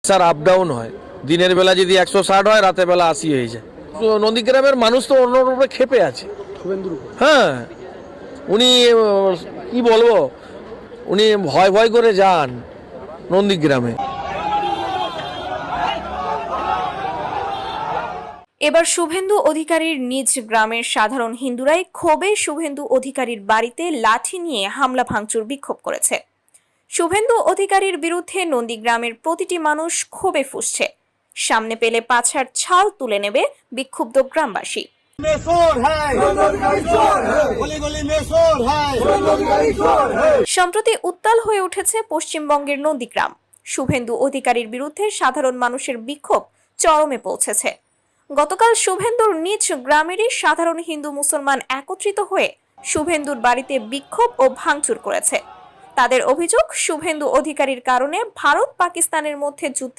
Sir up down হয়, দিনের বেলা যদি 160 হয় রাতের বেলা 80 হয়ে যায়। তো নন্দীগ্রামের মানুষ তো অন্যরূপে ক্ষেপে আছে শুভেন্দুর উপর। হ্যাঁ, উনি কি বলবো, উনি ভয় ভয় করে যান নন্দীগ্রামে। এবার শুভেন্দু অধিকারীর নিজ গ্রামের সাধারণ হিন্দুরাই ক্ষোভে শুভেন্দু অধিকারীর বাড়িতে লাঠি নিয়ে হামলা ভাঙচুর বিক্ষোভ করেছে। শুভেন্দু অধিকারীর বিরুদ্ধে নন্দীগ্রামের প্রতিটি মানুষ ক্ষোভে ফুঁসছে। সামনে পেলে পাছার ছাল তুলে নেবে বিক্ষুব্ধ গ্রামবাসী। সম্প্রতি উত্তাল হয়ে উঠেছে পশ্চিমবঙ্গের নন্দীগ্রাম। শুভেন্দু অধিকারীর বিরুদ্ধে সাধারণ মানুষের বিক্ষোভ চরমে পৌঁছেছে। গতকাল শুভেন্দুর নিজ গ্রামেরই সাধারণ হিন্দু মুসলমান একত্রিত হয়ে শুভেন্দুর বাড়িতে বিক্ষোভ ও ভাঙচুর করেছে। তাদের অভিযোগ, শুভেন্দু অধিকারীর কারণে ভারত পাকিস্তানের মধ্যে যুদ্ধ